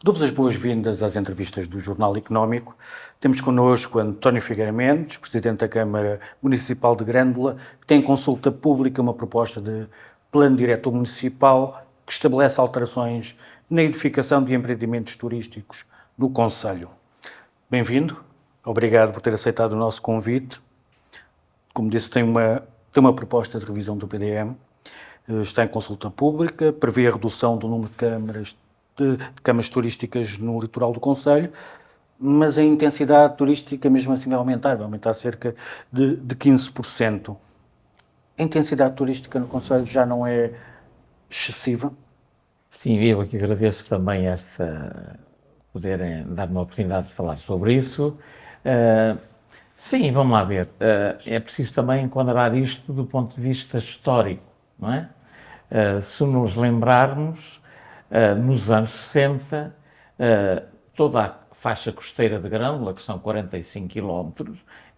Dou-vos as boas-vindas às entrevistas do Jornal Económico. Temos connosco António Figueira Mendes, Presidente da Câmara Municipal de Grândola, que tem em consulta pública uma proposta de plano diretor municipal que estabelece alterações na edificação de empreendimentos turísticos no concelho. Bem-vindo, obrigado por ter aceitado o nosso convite. Como disse, tem uma proposta de revisão do PDM, está em consulta pública, prevê a redução do número de câmaras turísticas no litoral do concelho, mas a intensidade turística mesmo assim vai aumentar cerca de 15%. A intensidade turística no concelho já não é excessiva? Sim, eu aqui agradeço também poderem dar-me uma oportunidade de falar sobre isso. Sim, vamos lá ver. É preciso também enquadrar isto do ponto de vista histórico, não é? Se nos lembrarmos, nos anos 60, toda a faixa costeira de Grândola, que são 45 km,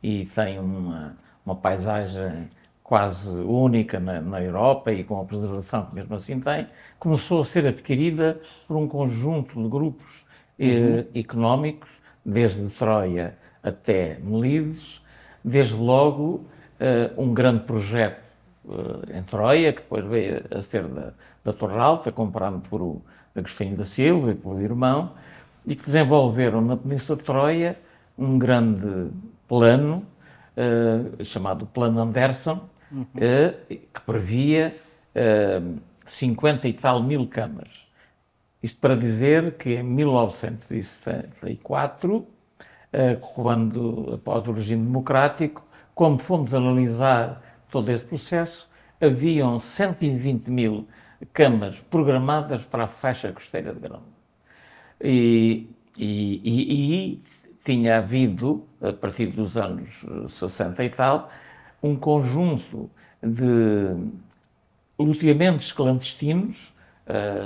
e tem uma paisagem quase única na Europa e com a preservação que mesmo assim tem, começou a ser adquirida por um conjunto de grupos económicos, desde Troia até Melides, desde logo um grande projeto em Troia, que depois veio a ser da Torre Alta, comprado por o Agostinho da Silva e pelo irmão, e que desenvolveram na Península de Troia um grande plano, chamado Plano Anderson, que previa 50 e tal mil câmaras. Isto para dizer que em 1974, após o regime democrático, como fomos analisar todo esse processo, haviam 120 mil câmaras programadas para a faixa costeira de Grândola. E tinha havido, a partir dos anos 60 e tal, um conjunto de loteamentos clandestinos,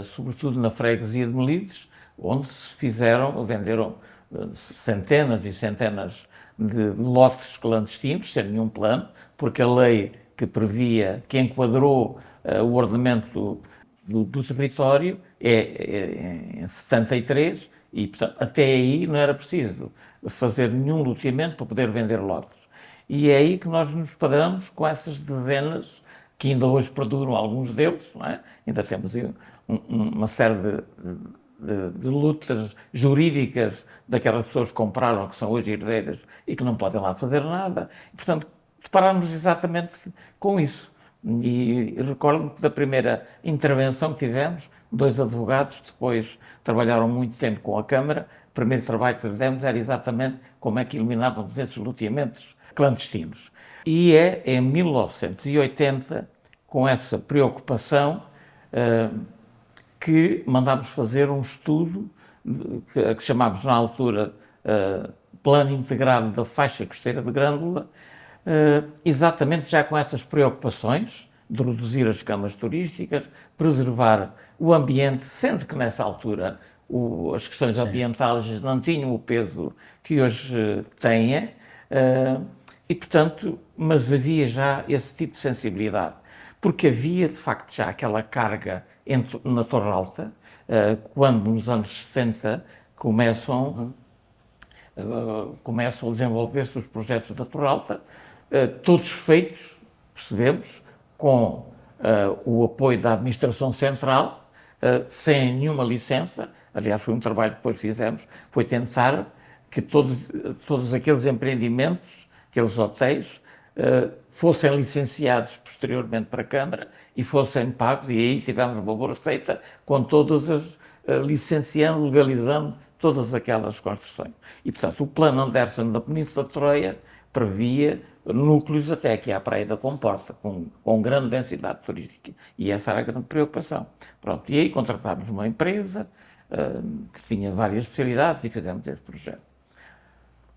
sobretudo na freguesia de Melides, onde venderam centenas e centenas de lotes clandestinos, sem nenhum plano, porque a lei que enquadrou o ordenamento do território é em 73, e portanto até aí não era preciso fazer nenhum loteamento para poder vender lotes. E é aí que nós nos padramos com essas dezenas, que ainda hoje perduram alguns deles, não é? Ainda temos uma série de lutas jurídicas daquelas pessoas que compraram, que são hoje herdeiras e que não podem lá fazer nada. E, portanto, deparámos exatamente com isso. E recordo-me da primeira intervenção que tivemos, 2 advogados, depois trabalharam muito tempo com a Câmara, o primeiro trabalho que fizemos era exatamente como é que eliminávamos esses loteamentos clandestinos. E é em 1980, com essa preocupação, que mandámos fazer um estudo que chamámos na altura Plano Integrado da Faixa Costeira de Grândola, exatamente já com essas preocupações de reduzir as câmaras turísticas, preservar o ambiente, sendo que nessa altura as questões ambientais não tinham o peso que hoje têm, e portanto, mas havia já esse tipo de sensibilidade, porque havia de facto já aquela carga na Torre Alta, quando nos anos 70 começam a desenvolver-se os projetos da Torre Alta, todos feitos, percebemos, com o apoio da Administração Central, sem nenhuma licença. Aliás, foi um trabalho que depois fizemos, foi tentar que todos aqueles empreendimentos, aqueles hotéis, fossem licenciados posteriormente para a Câmara e fossem pagos, e aí tivemos uma boa receita com todas licenciando, legalizando todas aquelas construções. E, portanto, o Plano Anderson da Península de Troia previa núcleos até aqui à Praia da Comporta, com grande densidade turística. E essa era a grande preocupação. Pronto, e aí contratámos uma empresa que tinha várias especialidades e fizemos esse projeto.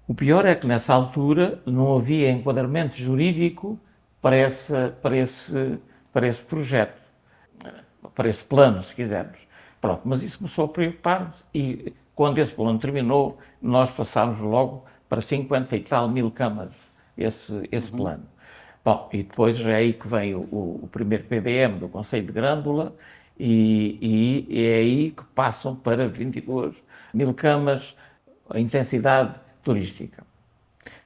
O pior é que nessa altura não havia enquadramento jurídico para esse projeto, para esse plano, se quisermos. Pronto, mas isso começou a preocupar-nos e quando esse plano terminou, nós passámos logo para 50 e tal mil câmaras, esse plano. Bom, e depois é aí que vem o primeiro PDM do Concelho de Grândola e é aí que passam para 22 1000 camas, a intensidade turística.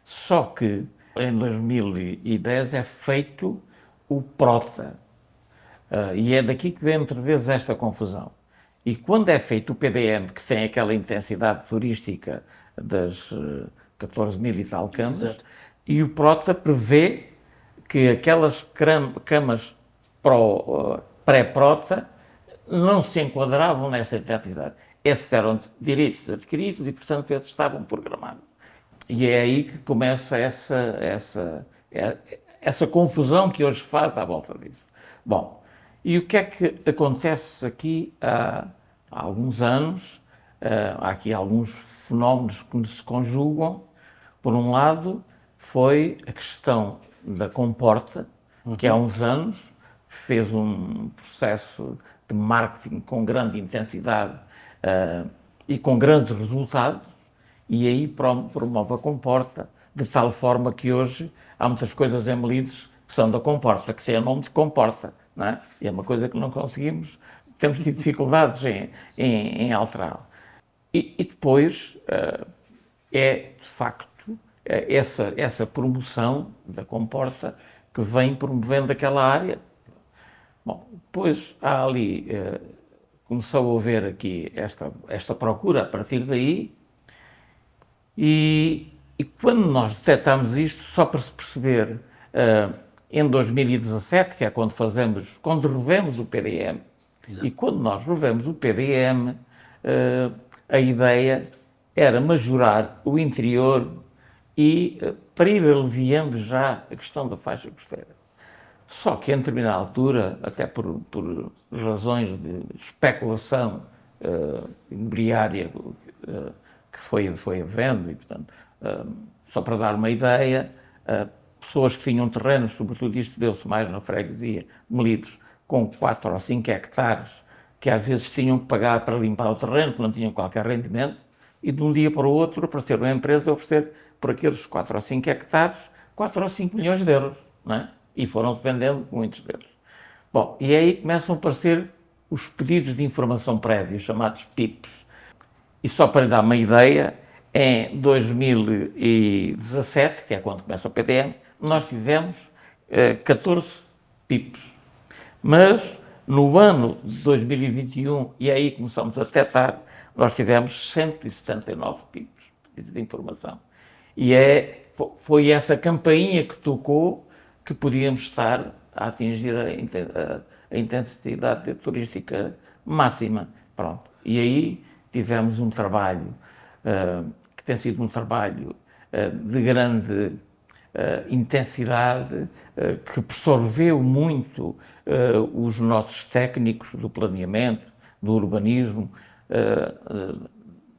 Só que em 2010 é feito o PROTA, e é daqui que vem muitas vezes esta confusão. E quando é feito o PDM, que tem aquela intensidade turística das 14.000 e tal camas, Exato. e o PROTA prevê que aquelas camas pré-PROTA não se enquadravam nesta intensidade. Esses eram direitos adquiridos e, portanto, eles estavam programados. E é aí que começa essa confusão que hoje faz à volta disso. Bom, e o que é que acontece aqui há alguns anos? Há aqui alguns fenómenos que se conjugam. Por um lado, foi a questão da Comporta, que há uns anos fez um processo de marketing com grande intensidade e com grandes resultados, e aí promove a Comporta, de tal forma que hoje há muitas coisas em Melides que são da Comporta, que têm o nome de Comporta, não é? E é uma coisa que não conseguimos, temos tido dificuldades em alterá-la. E depois é, de facto, essa promoção da Comporta que vem promovendo aquela área. Bom, depois há ali, começou a haver aqui esta procura a partir daí, e quando nós detectamos isto, só para se perceber, em 2017, que é quando revemos o PDM, exato, e quando nós revemos o PDM, a ideia era majorar o interior e para ir aliviando já a questão da faixa costeira. Só que em determinada altura, até por razões de especulação imobiliária que foi havendo, e portanto, só para dar uma ideia, pessoas que tinham terrenos, sobretudo isto deu-se mais na freguesia de Melides, com 4 ou 5 hectares, que às vezes tinham que pagar para limpar o terreno, que não tinham qualquer rendimento, e de um dia para o outro apareceu uma empresa a oferecer por aqueles 4 ou 5 hectares 4 ou 5 milhões de euros, não é? E foram vendendo muitos deles. Bom, e aí começam a aparecer os pedidos de informação prévia, chamados PIPs. E só para lhe dar uma ideia, em 2017, que é quando começa o PDM, nós tivemos 14 PIPs. Mas no ano de 2021, e aí começamos a detectar, nós tivemos 179 PIPs, pedidos de informação. E foi essa campainha que tocou que podíamos estar a atingir a intensidade turística máxima. Pronto. E aí tivemos um trabalho que tem sido um trabalho de grande intensidade, que absorveu muito os nossos técnicos do planeamento, do urbanismo,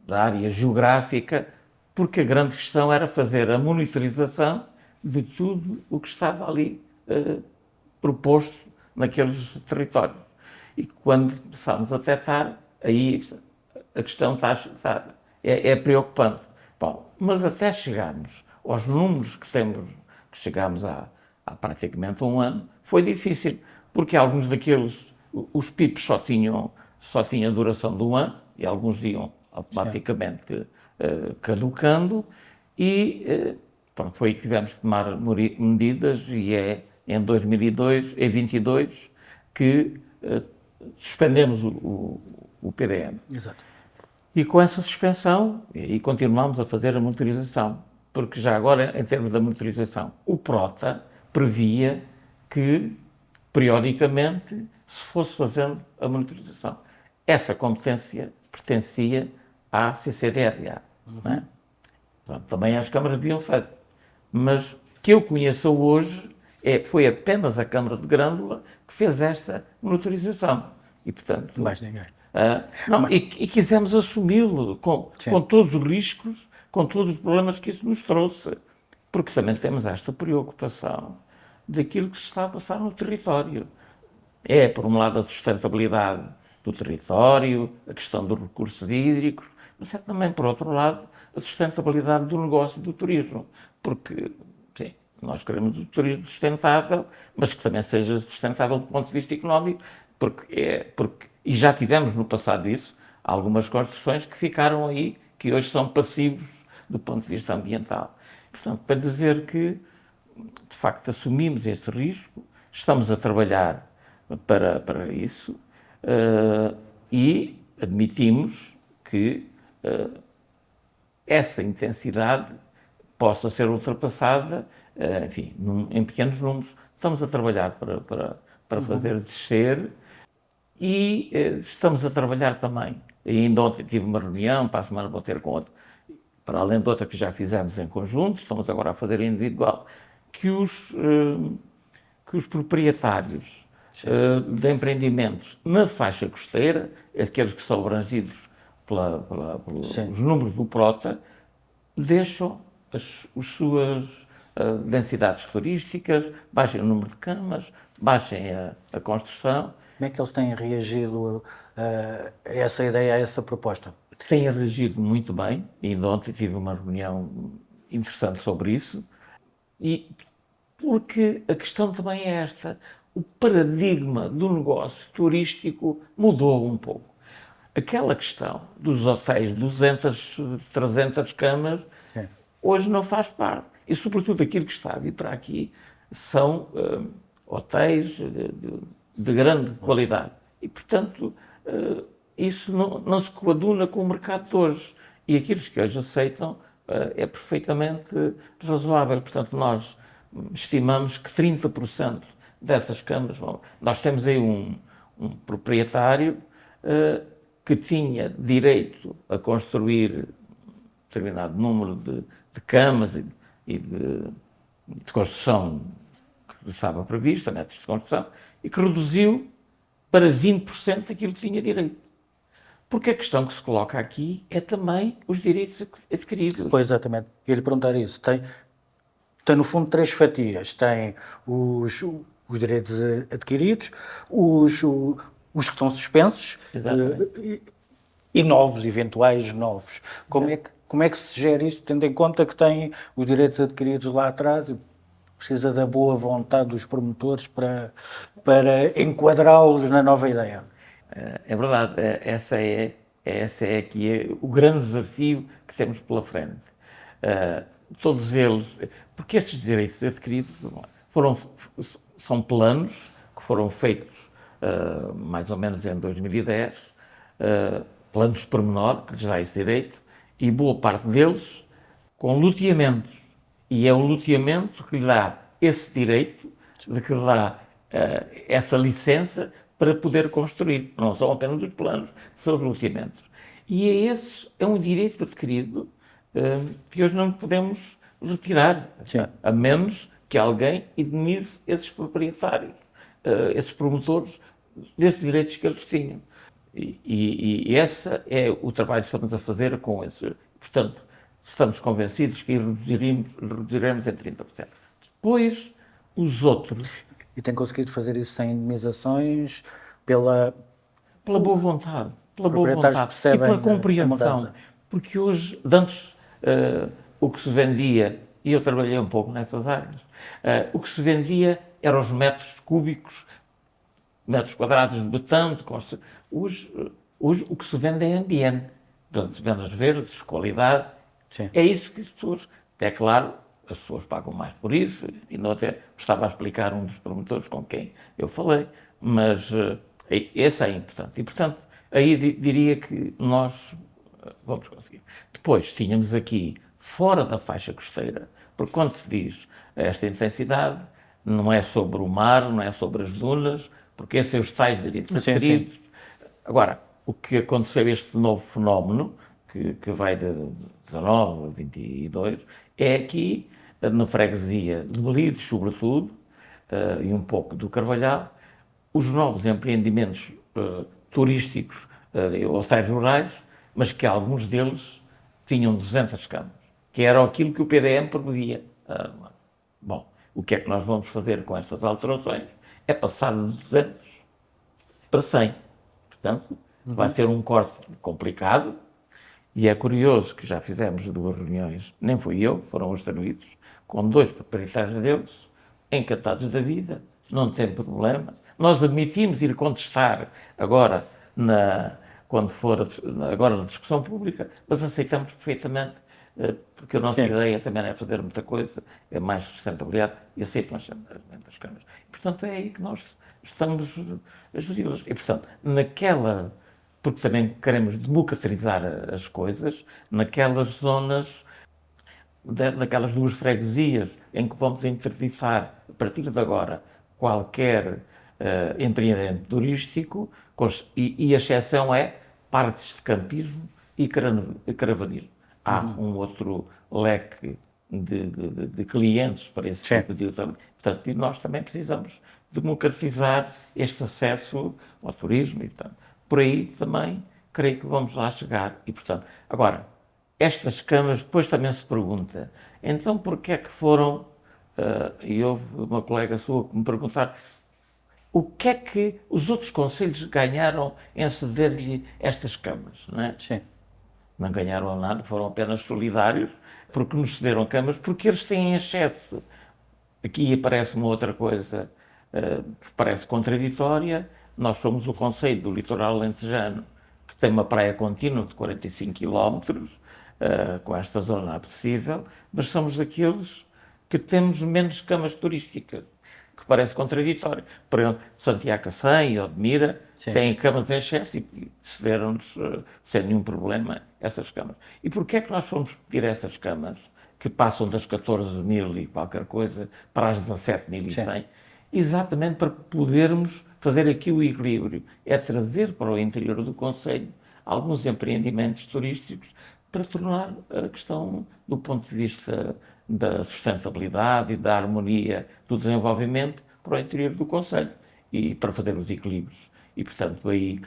da área geográfica, porque a grande questão era fazer a monitorização de tudo o que estava ali proposto naqueles territórios. E quando começámos a detectar, aí a questão é preocupante. Bom, mas até chegarmos aos números que chegámos há praticamente um ano, foi difícil, porque alguns daqueles, os PIPs só tinham duração de um ano, e alguns iam automaticamente caducando, e pronto, foi aí que tivemos de tomar medidas, e é em 2022 que suspendemos o PDM. Exato. E com essa suspensão, e continuamos a fazer a monitorização, porque já agora, em termos da monitorização, o PROTA previa que, periodicamente, se fosse fazendo a monitorização. Essa competência pertencia à CCDRA. Não é? Pronto, também as câmaras deviam fazer. Mas que eu conheço hoje, foi apenas a Câmara de Grândola que fez esta monitorização. E, portanto, Mais ninguém. E quisemos assumi-lo com todos os riscos, com todos os problemas que isso nos trouxe. Porque também temos esta preocupação daquilo que se está a passar no território. Por um lado, a sustentabilidade do território, a questão dos recursos hídricos, mas é também, por outro lado, a sustentabilidade do negócio do turismo. Porque, sim, nós queremos o turismo sustentável, mas que também seja sustentável do ponto de vista económico, e já tivemos no passado isso. algumas construções que ficaram aí, que hoje são passivos do ponto de vista ambiental. Portanto, para dizer que, de facto, assumimos esse risco, estamos a trabalhar para isso e admitimos que essa intensidade possa ser ultrapassada, enfim, em pequenos números. Estamos a trabalhar para fazer descer e estamos a trabalhar também. E ainda ontem tive uma reunião, para a semana vou ter com outra, para além de outra que já fizemos em conjunto, estamos agora a fazer individual, que os proprietários de empreendimentos na faixa costeira, aqueles que são abrangidos pelos números do PROTA, deixam as suas densidades turísticas, baixem o número de camas, baixem a construção. Como é que eles têm reagido a essa ideia, a essa proposta? Têm reagido muito bem, e ainda ontem tive uma reunião interessante sobre isso, e porque a questão também é esta, o paradigma do negócio turístico mudou um pouco. Aquela questão dos hotéis de 200, 300 camas, hoje não faz parte. E, sobretudo, aquilo que está a vir para aqui são hotéis de grande qualidade. E, portanto, isso não se coaduna com o mercado de hoje. E aqueles que hoje aceitam é perfeitamente razoável. Portanto, nós estimamos que 30% dessas camas... Bom, nós temos aí um proprietário que tinha direito a construir determinado número de camas e de construção que estava prevista, metros de construção, e que reduziu para 20% daquilo que tinha direito. Porque a questão que se coloca aqui é também os direitos adquiridos. Pois, exatamente. Eu lhe perguntar isso. Tem, no fundo, três fatias. Tem os direitos adquiridos, os que estão suspensos e novos, eventuais novos. Como é que se gera isto, tendo em conta que tem os direitos adquiridos lá atrás e precisa da boa vontade dos promotores para enquadrá-los na nova ideia? É verdade, esse é aqui o grande desafio que temos pela frente. Todos eles, porque estes direitos adquiridos são planos que foram feitos mais ou menos em 2010, planos de pormenor que lhes dá esse direito, e boa parte deles com loteamentos. E é o loteamento que lhe dá esse direito, de que lhe dá essa licença para poder construir. Não são apenas os planos, são os loteamentos. E é um direito adquirido que hoje não podemos retirar, a menos que alguém indenize esses proprietários, esses promotores, desses direitos que eles tinham. E esse é o trabalho que estamos a fazer com esse. Portanto, estamos convencidos que reduziremos em 30%. Depois, os outros... E tem conseguido fazer isso sem indemnizações, pela boa vontade, pela boa vontade e pela compreensão. Porque hoje, antes, o que se vendia, e eu trabalhei um pouco nessas áreas, o que se vendia eram os metros cúbicos, metros quadrados de betão, hoje o que se vende é ambiente. Portanto, vendas verdes, qualidade. Sim. É isso que as pessoas... É claro, as pessoas pagam mais por isso, e não até estava a explicar um dos promotores com quem eu falei, mas esse é importante. E, portanto, aí diria que nós vamos conseguir. Depois, tínhamos aqui, fora da faixa costeira, porque quando se diz esta intensidade, não é sobre o mar, não é sobre as dunas, porque esses são os tais direitos adquiridos. Agora, o que aconteceu, este novo fenómeno, que vai de 19 a 22, é aqui, na freguesia de Belides, sobretudo, e um pouco do Carvalhal, os novos empreendimentos turísticos, hotéis rurais, mas que alguns deles tinham 200 camas, que era aquilo que o PDM preveia. Bom, o que é que nós vamos fazer com estas alterações? É passar de 200 para 100. Portanto, vai ser um corte complicado, e é curioso que já fizemos 2 reuniões, nem fui eu, foram os serviços, com 2 proprietários deles, encantados da vida, não tem problema. Nós admitimos ir contestar agora quando for agora na discussão pública, mas aceitamos perfeitamente, porque a nossa ideia também não é fazer muita coisa, é mais sustentabilidade e aceitam as câmaras. E, portanto, é aí que nós estamos a geri-las. E, portanto, porque também queremos democratizar as coisas, naquelas zonas, naquelas duas freguesias em que vamos interditar, a partir de agora, qualquer empreendimento turístico, e a exceção é parques de campismo e caravanismo. Há um outro leque de clientes para esse tipo de utilidade. Portanto, e nós também precisamos democratizar este acesso ao turismo e, portanto, por aí também creio que vamos lá chegar. E, portanto, agora, estas câmaras, depois também se pergunta, então porquê é que foram, e houve uma colega sua que me perguntar, o que é que os outros concelhos ganharam em ceder-lhe estas câmaras, não é? Sim. Não ganharam nada, foram apenas solidários, porque nos cederam câmaras, porque eles têm excesso. Aqui aparece uma outra coisa que parece contraditória. Nós somos o concelho do litoral alentejano, que tem uma praia contínua de 45 km, com esta zona apetecível, mas somos aqueles que temos menos camas turísticas, que parece contraditório. Por exemplo, Santiago Cacém e Odmira têm camas em excesso e cederam-nos sem nenhum problema essas camas. E porquê é que nós fomos pedir essas camas, que passam das 14.000 e qualquer coisa para as 17.100? Exatamente para podermos fazer aqui o equilíbrio. É trazer para o interior do concelho alguns empreendimentos turísticos para tornar a questão, do ponto de vista da sustentabilidade e da harmonia do desenvolvimento, para o interior do concelho e para fazer os equilíbrios. E, portanto, aí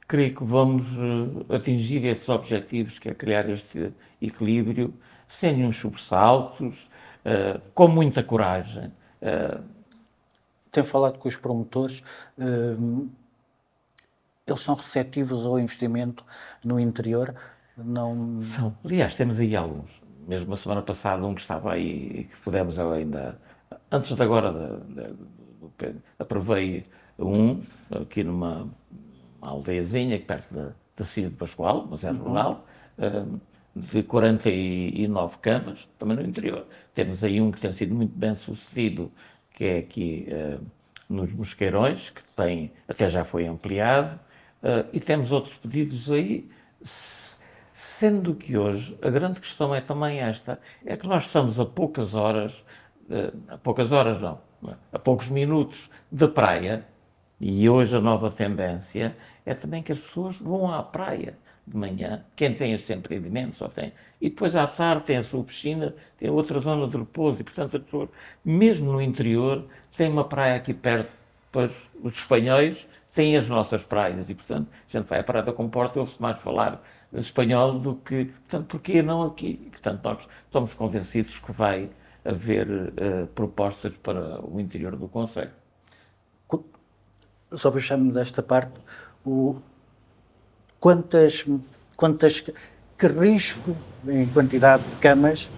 creio que vamos atingir estes objetivos, que é criar este equilíbrio, sem nenhum sobressaltos, com muita coragem. Tenho falado com os promotores, eles são receptivos ao investimento no interior? Não... São. Aliás, temos aí alguns. Mesmo a semana passada, um que estava aí, que pudemos ainda, antes de agora, aprovei um, aqui numa aldeiazinha, perto da Cia de Pascoal, mas é rural, de 49 camas, também no interior. Temos aí um que tem sido muito bem sucedido, que é aqui nos Mosqueirões, que até já foi ampliado, e temos outros pedidos aí, sendo que hoje a grande questão é também esta, é que nós estamos a poucas horas não, a poucos minutos da praia, e hoje a nova tendência é também que as pessoas vão à praia de manhã, quem tem estes empreendimentos só tem, e depois à tarde tem a sua piscina, tem outra zona de repouso, e portanto as pessoas, mesmo no interior, tem uma praia aqui perto, pois os espanhóis têm as nossas praias, e portanto a gente vai à Praia da Comporta e ouve-se mais falar espanhol do que, portanto, porquê não aqui? E, portanto, nós estamos convencidos que vai haver propostas para o interior do concelho. Só puxamos esta parte, que risco em quantidade de camas,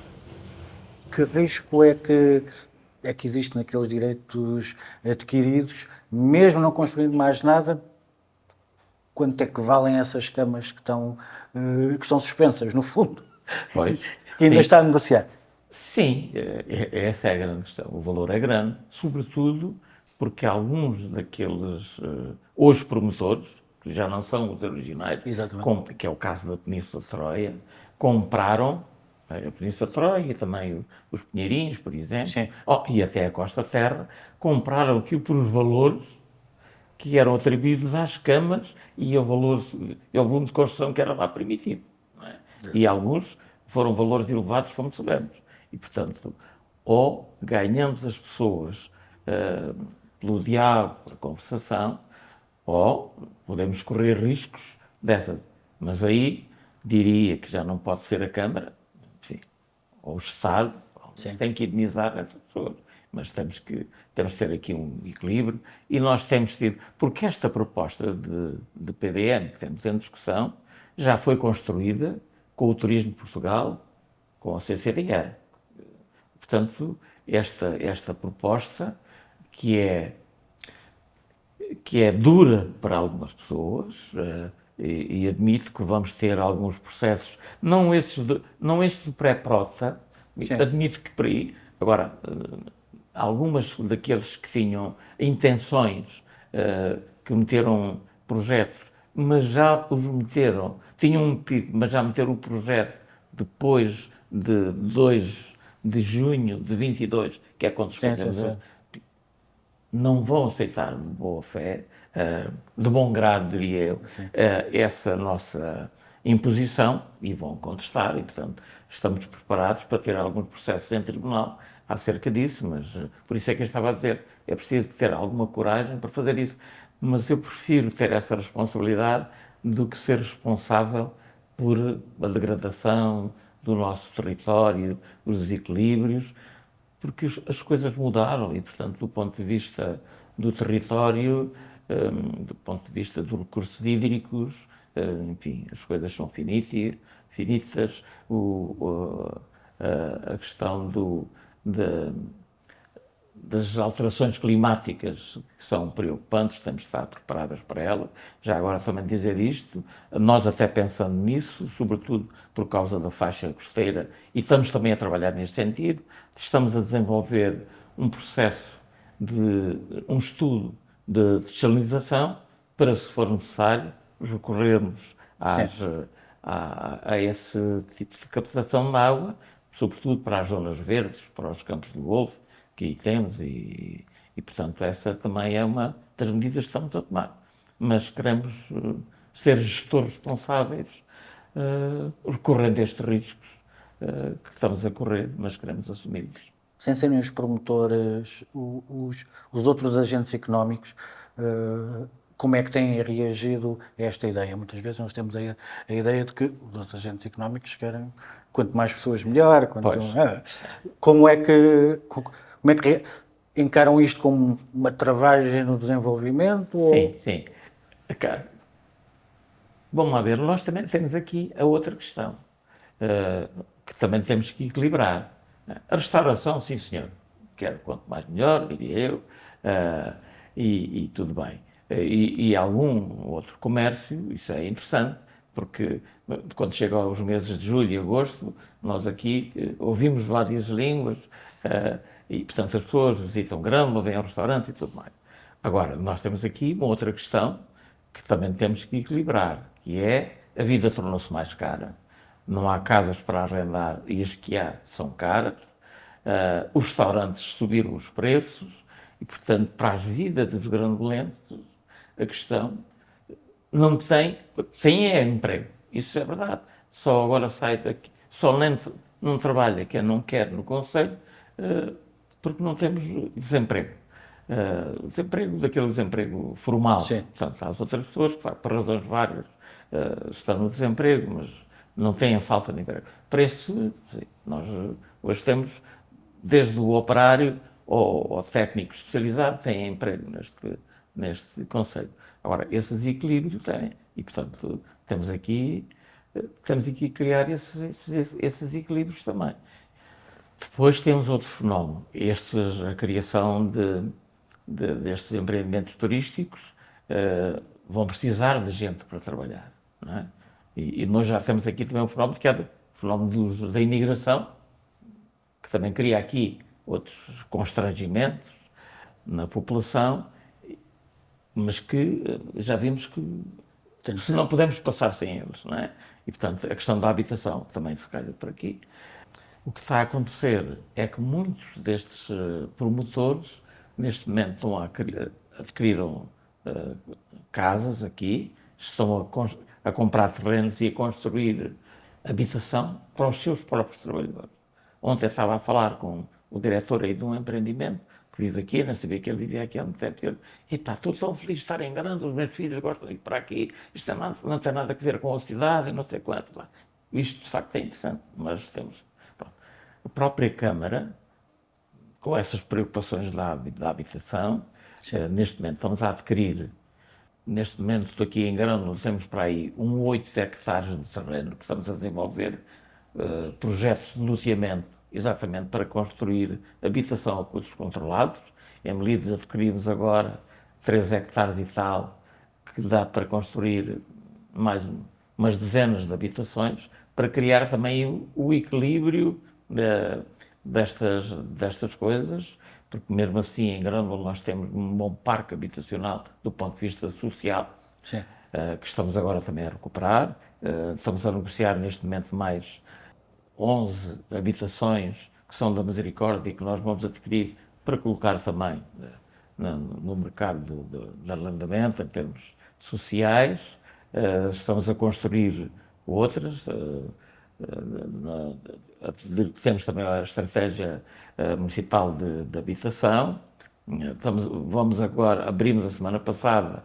que risco é que existe naqueles direitos adquiridos, mesmo não construindo mais nada? Quanto é que valem essas camas que estão suspensas, no fundo? Pois, Que ainda está a negociar. Sim, essa é a grande questão. O valor é grande, sobretudo porque alguns daqueles, hoje promotores, que já não são os originais, que é o caso da Península de Troia, compraram a Península de Troia e também os Pinheirinhos, por exemplo, e até a Costa Terra, compraram aquilo por os valores que eram atribuídos às camas e ao volume de construção que era lá permitido. Não é? E alguns foram valores elevados, como sabemos. E, portanto, ou ganhamos as pessoas pelo diálogo, pela conversação, ou podemos correr riscos dessa. Mas aí diria que já não pode ser a Câmara, enfim, ou o Estado, tem que indemnizar essas pessoas. Mas temos que ter aqui um equilíbrio e nós temos tido, porque esta proposta de PDM que temos em discussão já foi construída com o Turismo de Portugal, com a CCDR. Portanto, esta proposta que é que é dura para algumas pessoas, e admito que vamos ter alguns processos, não estes de pré-prota, Sim. admito que por aí, agora, algumas daqueles que tinham intenções, que meteram projetos, mas já os meteram, tinham metido, mas já meteram o projeto depois de 2 de junho de 22, que é quando Sim, sim, escolhemos, sim. não vão aceitar de boa fé, de bom grado, diria eu, essa nossa imposição e vão contestar e, portanto, estamos preparados para ter alguns processos em tribunal acerca disso, mas por isso é que eu estava a dizer, é preciso ter alguma coragem para fazer isso, mas eu prefiro ter essa responsabilidade do que ser responsável por a degradação do nosso território, os desequilíbrios, porque as coisas mudaram e, portanto, do ponto de vista do território, do ponto de vista dos recursos hídricos, enfim, as coisas são finitas, a questão das alterações climáticas que são preocupantes, temos de estar preparadas para elas. Já agora também dizer isto, nós até pensando nisso, sobretudo por causa da faixa costeira, e estamos também a trabalhar neste sentido, estamos a desenvolver um processo um estudo de desalinização para, se for necessário, recorrermos Sim. a esse tipo de captação de água, sobretudo para as zonas verdes, para os campos de golfe, que aí temos e, portanto, essa também é uma das medidas que estamos a tomar. Mas queremos ser gestores responsáveis, recorrendo a estes riscos que estamos a correr, mas queremos assumi-los. Sem serem os promotores, os outros agentes económicos, como é que têm reagido a esta ideia? Muitas vezes nós temos a ideia de que os outros agentes económicos querem quanto mais pessoas melhor. Como é que encaram isto como uma travagem no desenvolvimento? Sim, sim. Cara, vamos lá ver, nós também temos aqui a outra questão, que também temos que equilibrar. A restauração, sim senhor, quero quanto mais melhor, diria eu, e tudo bem. E algum outro comércio, isso é interessante, porque quando chega aos meses de julho e agosto, nós aqui ouvimos várias línguas, e portanto as pessoas visitam Grândola, vêm ao restaurante e tudo mais. Agora, nós temos aqui uma outra questão que também temos que equilibrar, que é a vida tornou-se mais cara. Não há casas para arrendar e as que há são caras. Os restaurantes subiram os preços e, portanto, para a vida dos grandulentos, a questão não tem é emprego. Isso é verdade. Só agora sai daqui, só não trabalha quem não quer no Conselho, porque não temos desemprego. Desemprego, daquele desemprego formal. Sim. Portanto, há as outras pessoas que, por razões várias, estão no desemprego, mas não têm falta de emprego. Para esse, sim, nós hoje temos, desde o operário ao técnico especializado, têm emprego neste Conselho. Agora, esses equilíbrios têm, e, portanto, temos aqui que criar esses equilíbrios também. Depois temos outro fenómeno, a criação destes empreendimentos turísticos vão precisar de gente para trabalhar, não é? E nós já temos aqui também um fenómeno que é o fenómeno da imigração, que também cria aqui outros constrangimentos na população, mas que já vimos que não podemos passar sem eles, não é? E, portanto, a questão da habitação também se calha por aqui. O que está a acontecer é que muitos destes promotores, neste momento, adquiriram casas aqui, estão a comprar terrenos e a construir habitação para os seus próprios trabalhadores. Ontem estava a falar com o diretor aí de um empreendimento que vive aqui, não sabia que ele vivia aqui há muito tempo. Ele, epá, estou tão feliz de estar em Grândola, os meus filhos gostam de ir para aqui, isto não tem nada a ver com a cidade, não sei quanto. Lá. Isto, de facto, é interessante, mas temos... Pronto. A própria Câmara, com essas preocupações da habitação, neste momento estamos a adquirir, neste momento aqui em Grândola, temos para aí 8 hectares de terreno que estamos a desenvolver projetos de loteamento exatamente para construir habitação a custos controlados. Em Melides adquirimos agora 3 hectares e tal, que dá para construir mais umas dezenas de habitações, para criar também o equilíbrio destas coisas, porque mesmo assim em Grândola nós temos um bom parque habitacional do ponto de vista social, Sim. que estamos agora também a recuperar. Estamos a negociar neste momento mais 11 habitações que são da Misericórdia e que nós vamos adquirir para colocar também no mercado de arrendamento, em termos sociais. Estamos a construir outras. Temos também a estratégia municipal de habitação. Abrimos a semana passada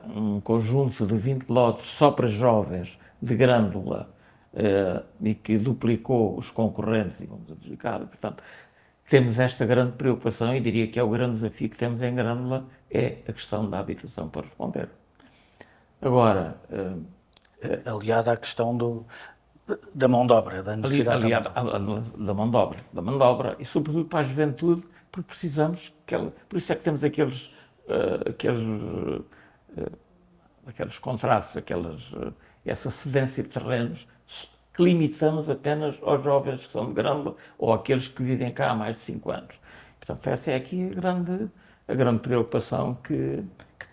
um conjunto de 20 lotes só para jovens de Grândola, e que duplicou os concorrentes e vamos adjudicar. Portanto, temos esta grande preocupação e diria que é o grande desafio que temos em Grândola, é a questão da habitação para responder. Agora, Aliado à questão da mão de obra, da necessidade aliado da mão de obra e sobretudo para a juventude, porque precisamos por isso é que temos aqueles contratos, essa cedência de terrenos que limitamos apenas aos jovens que são de Grândola ou àqueles que vivem cá há mais de 5 anos. Portanto, essa é aqui a grande preocupação que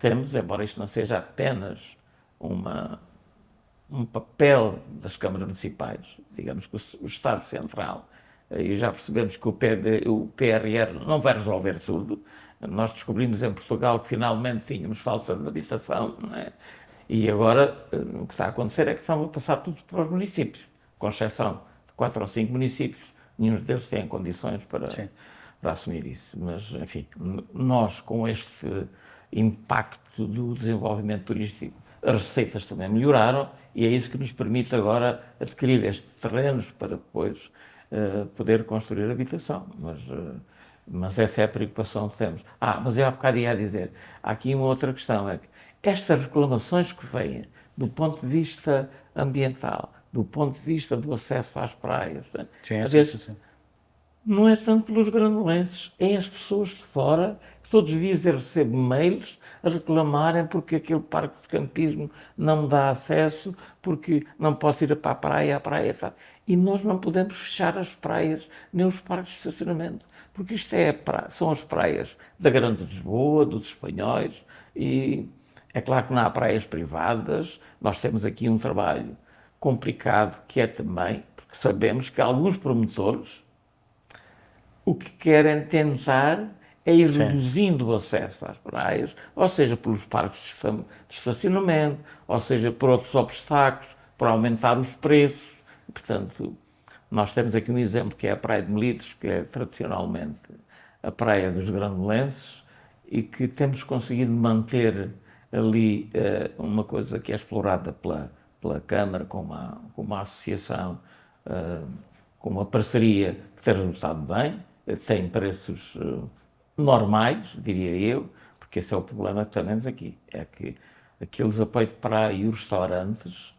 temos, embora isto não seja apenas um papel das câmaras municipais, digamos que o Estado Central, e já percebemos que o PRR não vai resolver tudo. Nós descobrimos em Portugal que finalmente tínhamos falta de habitação, não é? E agora o que está a acontecer é que estão a passar tudo para os municípios, com exceção de 4 ou 5 municípios, nenhum deles tem condições para assumir isso. Mas, enfim, nós com este impacto do desenvolvimento turístico, as receitas também melhoraram e é isso que nos permite agora adquirir estes terrenos para depois poder construir habitação. Mas essa é a preocupação que temos. Mas eu há bocado ia dizer, há aqui uma outra questão, é que estas reclamações que vêm do ponto de vista ambiental, do ponto de vista do acesso às praias, às vezes não é tanto pelos grandolenses, é as pessoas de fora que todos os dias eu recebo mails a reclamarem porque aquele parque de campismo não me dá acesso, porque não posso ir para a praia está. E nós não podemos fechar as praias, nem os parques de estacionamento, porque isto são as praias da Grande Lisboa, dos espanhóis, e é claro que não há praias privadas. Nós temos aqui um trabalho complicado que é também, porque sabemos que alguns promotores o que querem tentar é ir reduzindo o acesso às praias, ou seja, pelos parques de estacionamento, ou seja, por outros obstáculos, para aumentar os preços. Portanto, nós temos aqui um exemplo que é a Praia de Melides, que é tradicionalmente a praia dos grandolenses e que temos conseguido manter ali uma coisa que é explorada pela Câmara com uma associação, com uma parceria que tem resultado bem, tem preços normais, diria eu, porque esse é o problema que temos aqui, é que aqueles apoios de praia e os restaurantes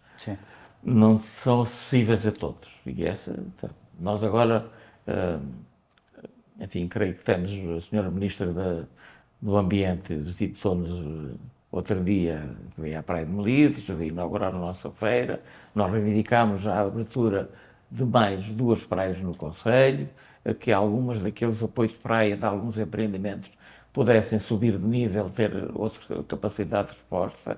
não são acessíveis a todos. E nós agora, enfim, creio que temos a senhora Ministra do Ambiente, visitou-nos outro dia, veio à Praia de Melides, veio inaugurar a nossa feira, nós reivindicámos a abertura de mais 2 praias no concelho, que algumas daqueles apoios de praia de alguns empreendimentos pudessem subir de nível, ter outra capacidade de resposta.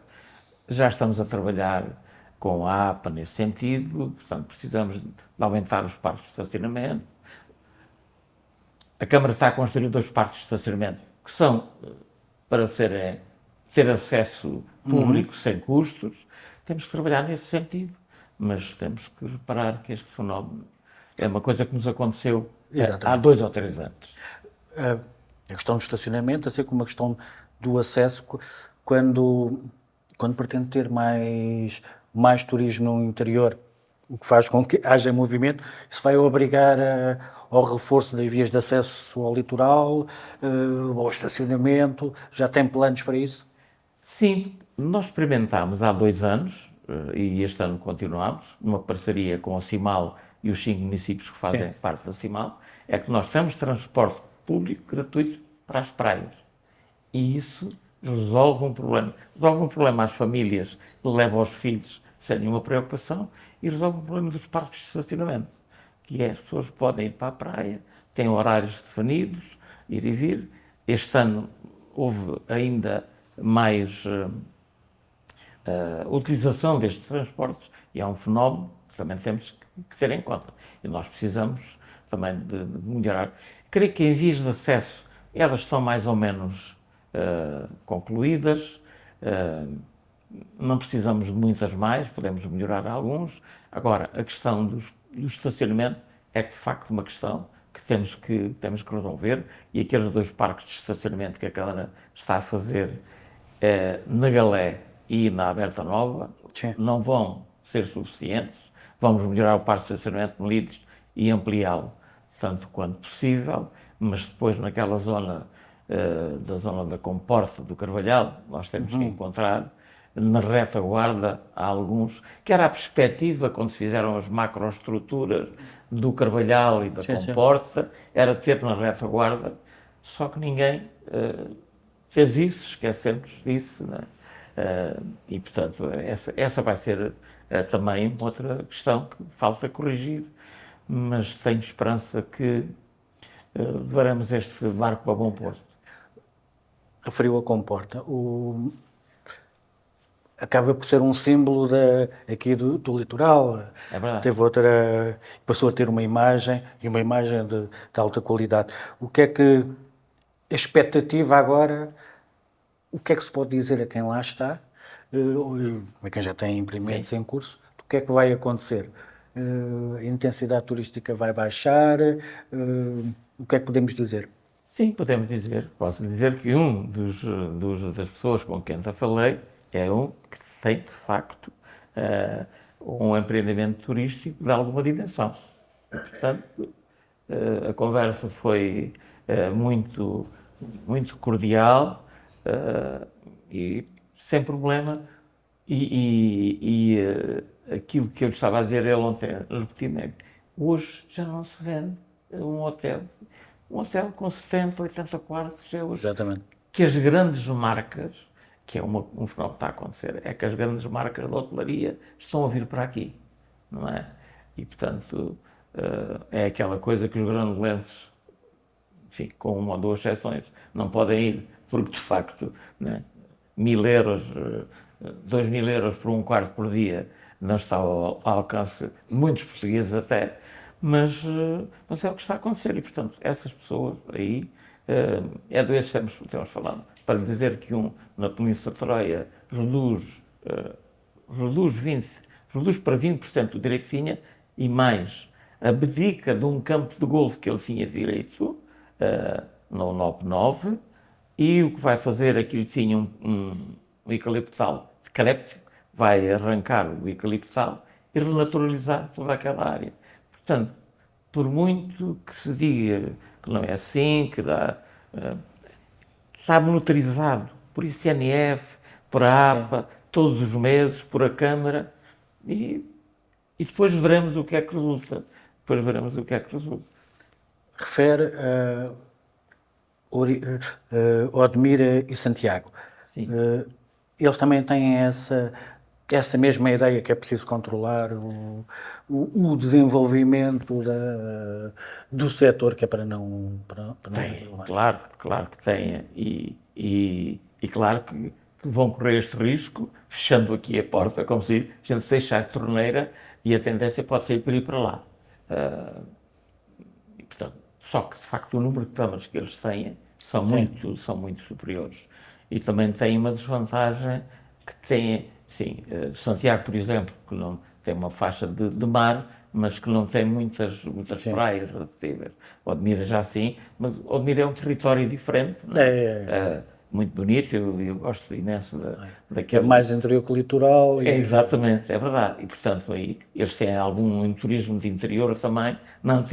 Já estamos a trabalhar com a APA nesse sentido, portanto precisamos de aumentar os parques de estacionamento. A Câmara está a construir 2 parques de estacionamento que são para ter acesso público sem custos. Temos que trabalhar nesse sentido, mas temos que reparar que este fenómeno é uma coisa que nos aconteceu há 2 ou 3 anos. A questão do estacionamento, assim como a questão do acesso, quando pretende ter mais turismo no interior, o que faz com que haja movimento, isso vai obrigar ao reforço das vias de acesso ao litoral, ao estacionamento. Já tem planos para isso? Sim, nós experimentámos há 2 anos, e este ano continuamos, numa parceria com a CIMAL e os 5 municípios que fazem parte da CIMAL, é que nós temos transporte público gratuito para as praias. E isso resolve um problema às famílias, leva aos filhos sem nenhuma preocupação e resolve o problema dos parques de estacionamento, que é as pessoas podem ir para a praia, têm horários definidos, ir e vir. Este ano houve ainda mais utilização destes transportes e é um fenómeno que também temos que ter em conta. E nós precisamos também de melhorar. Creio que em vias de acesso elas estão mais ou menos concluídas, não precisamos de muitas mais, podemos melhorar alguns. Agora, a questão do estacionamento é de facto uma questão que temos que resolver, e aqueles 2 parques de estacionamento que a Câmara está a fazer na Galé e na Aberta Nova não vão ser suficientes. Vamos melhorar o parque de estacionamento de Melides e ampliá-lo tanto quanto possível, mas depois naquela zona da zona da Comporta, do Carvalhal, nós temos que encontrar. Na retaguarda há alguns, que era a perspectiva quando se fizeram as macroestruturas do Carvalhal e da Comporta, era ter na retaguarda, só que ninguém fez isso, esquecemos disso, né? E portanto essa vai ser também outra questão que falta corrigir, mas tenho esperança que levaremos este barco a bom porto. Referiu a Comporta. Acaba por ser um símbolo aqui do litoral. É verdade. Teve outra, passou a ter uma imagem, e uma imagem de alta qualidade. O que é que a expectativa agora, o que é que se pode dizer a quem lá está, a quem já tem empreendimentos em curso, do que é que vai acontecer? A intensidade turística vai baixar? O que é que podemos dizer? Sim, podemos dizer. Posso dizer que das pessoas com quem eu falei é um que tem, de facto, um empreendimento turístico de alguma dimensão. Portanto, a conversa foi muito, muito cordial e sem problema. E aquilo que eu lhe estava a dizer, ele ontem repetiu-me, hoje já não se vende um hotel com 70, 80 quartos, é hoje. Exatamente. Que as grandes marcas, que é um fenómeno que está a acontecer, é que as grandes marcas da hotelaria estão a vir para aqui, não é? E, portanto, é aquela coisa que os grandolenses, enfim, com 1 ou 2 exceções, não podem ir, porque, de facto, né, 1.000 euros, 2.000 euros por um quarto por dia não está ao alcance de muitos portugueses até, mas é o que está a acontecer e, portanto, essas pessoas aí, é desses que temos falado, para dizer que na Península de Troia reduz para 20% o direito que tinha e mais abdica de um campo de golfe que ele tinha direito no 99 e o que vai fazer é que ele tinha um eucaliptal decrépito, vai arrancar o eucaliptal e renaturalizar toda aquela área. Portanto, por muito que se diga que não é assim, que está monitorizado por ICNF, por a APA, todos os meses, por a Câmara, e depois veremos o que é que resulta. Refere Odmira e Santiago. Sim. Eles também têm essa mesma ideia que é preciso controlar o desenvolvimento do setor, que é para não tem, claro que tem. E claro que vão correr este risco, fechando aqui a porta, como se a gente deixar a torneira e a tendência pode ser para ir para lá. E, portanto, só que, de facto, o número de câmaras que eles têm são muito superiores. E também tem uma desvantagem que tem, sim, Santiago, por exemplo, que não tem uma faixa de mar, mas que não tem muitas praias repetíveis. Odmira já sim, mas Odmira é um território diferente, muito bonito, eu gosto imenso daquele... É mais interior que litoral. Exatamente, é verdade. E, portanto, aí eles têm algum turismo de interior também, não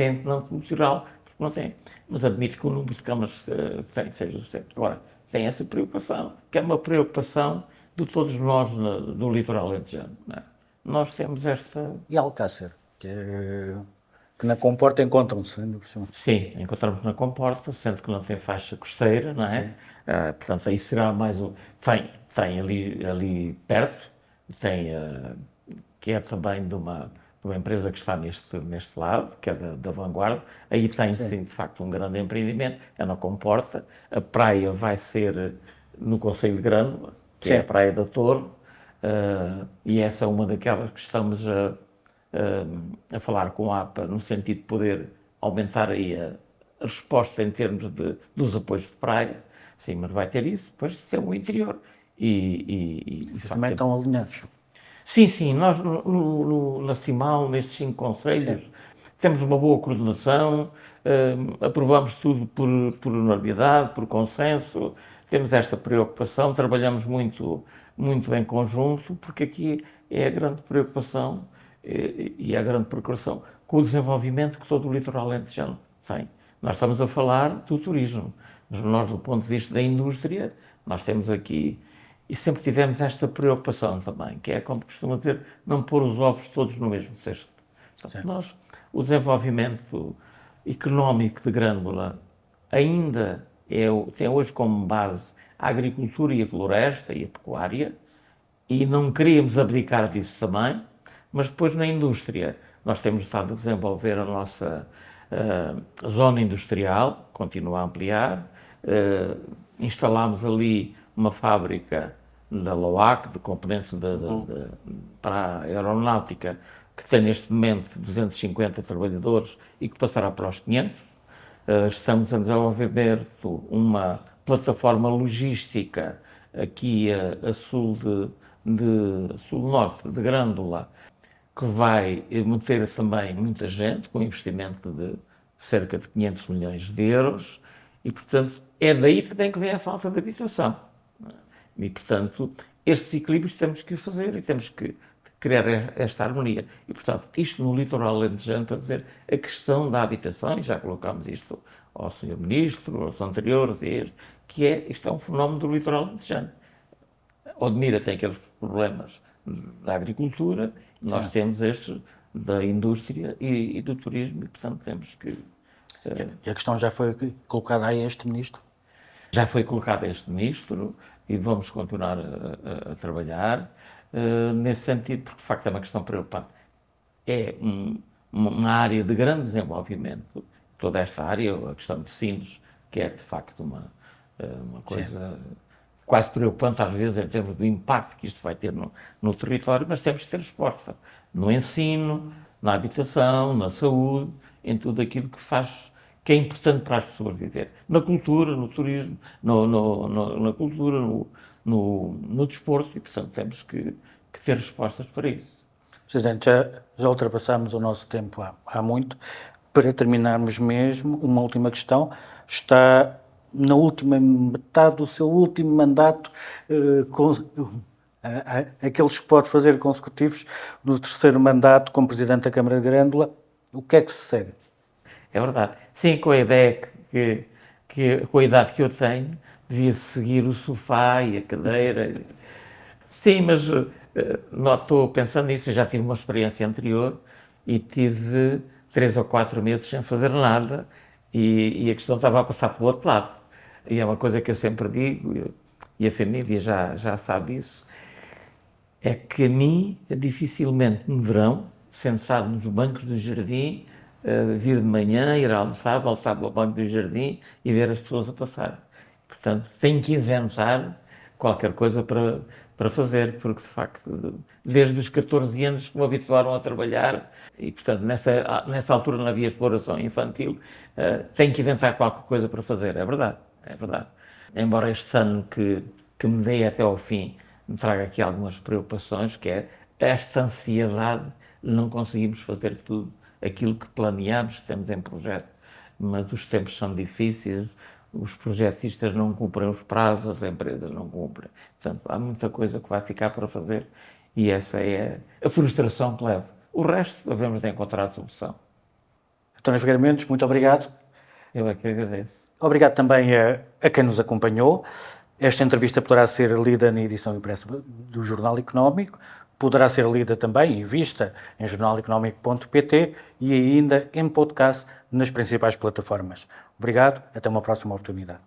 litoral, porque não tem. Mas admito que o número de câmaras seja suficiente. Agora, tem essa preocupação, que é uma preocupação de todos nós do litoral alentejano. Não é? Nós temos esta... E Alcácer, que que na comporta encontram-se, ainda por cima. Sim, encontramos na comporta, sendo que não tem faixa costeira, não é? Portanto, aí será mais um. Tem ali perto, tem, que é também de uma empresa que está neste lado, que é da Vanguarda. Aí tem, sim, de facto, um grande empreendimento, é na comporta. A praia vai ser no Concelho de Grândola, que é a Praia da Torre, e essa é uma daquelas que estamos a falar com a APA no sentido de poder aumentar aí a resposta em termos dos apoios de praia. Sim, mas vai ter isso, depois de ser o interior. E Também estão alinhados. Sim, nós na CIMAL, nestes 5 concelhos, temos uma boa coordenação, aprovamos tudo por unanimidade, por consenso, temos esta preocupação, trabalhamos muito, muito em conjunto, porque aqui é a grande preocupação e a grande preocupação com o desenvolvimento que todo o litoral alentejano tem. Nós estamos a falar do turismo, mas nós, do ponto de vista da indústria, nós temos aqui, e sempre tivemos esta preocupação também, que é, como costuma dizer, não pôr os ovos todos no mesmo cesto. Portanto, nós, o desenvolvimento económico de Grândola ainda tem hoje como base a agricultura e a floresta e a pecuária, e não queríamos abdicar disso também, mas depois na indústria nós temos estado a desenvolver a nossa zona industrial, continua a ampliar, instalámos ali uma fábrica da LOAC, de componentes para a aeronáutica, que tem neste momento 250 trabalhadores e que passará para os 500. Estamos a desenvolver uma plataforma logística aqui a sul-norte de Grândola, que vai meter também muita gente, com investimento de cerca de 500 milhões de euros, e, portanto, é daí também que vem a falta de habitação. E, portanto, estes equilíbrios temos que fazer e temos que criar esta harmonia. E, portanto, isto no litoral alentejano, para dizer, a questão da habitação, e já colocámos isto ao Sr. Ministro, aos anteriores, que isto é um fenómeno do litoral alentejano. Odmira tem aqueles problemas da agricultura, nós temos estes da indústria e do turismo, e, portanto, temos que... E a questão já foi colocada a este Ministro? Já foi colocada a este Ministro e vamos continuar a trabalhar nesse sentido, porque, de facto, é uma questão preocupante. É uma área de grande desenvolvimento, toda esta área, a questão de Sines, que é, de facto, uma coisa... quase preocupante às vezes em termos do impacto que isto vai ter no território, mas temos que ter resposta no ensino, na habitação, na saúde, em tudo aquilo que é importante para as pessoas viver. Na cultura, no turismo, na cultura, no desporto, e portanto temos que ter respostas para isso. Presidente, já ultrapassámos o nosso tempo há muito. Para terminarmos mesmo, uma última questão. Está na última metade do seu último mandato, aqueles que pode fazer consecutivos, no terceiro mandato como Presidente da Câmara de Grândola, o que é que se segue? É verdade. Sim, com a ideia que com a idade que eu tenho, devia seguir o sofá e a cadeira. Sim, mas não estou pensando nisso, eu já tive uma experiência anterior e tive 3 ou 4 meses sem fazer nada e a questão estava a passar para o outro lado. E é uma coisa que eu sempre digo, e a família já sabe isso, é que a mim dificilmente me verão sentado nos bancos do jardim, vir de manhã, ir almoçar, voltar para o banco do jardim e ver as pessoas a passar. Portanto, tenho que inventar qualquer coisa para fazer, porque de facto, desde os 14 anos que me habituaram a trabalhar, e portanto, nessa altura não havia exploração infantil, tenho que inventar qualquer coisa para fazer, é verdade. Embora este ano que me dei até ao fim me traga aqui algumas preocupações, que é esta ansiedade de não conseguimos fazer tudo aquilo que planeámos, que temos em projeto, mas os tempos são difíceis, os projetistas não cumprem os prazos, as empresas não cumprem. Portanto, há muita coisa que vai ficar para fazer e essa é a frustração que levo. O resto, devemos de encontrar solução. António Figueira Mendes, muito obrigado. Eu é que agradeço. Obrigado também a quem nos acompanhou. Esta entrevista poderá ser lida na edição impressa do Jornal Económico. poderá ser lida também e vista em jornaleconómico.pt e ainda em podcast nas principais plataformas. Obrigado, até uma próxima oportunidade.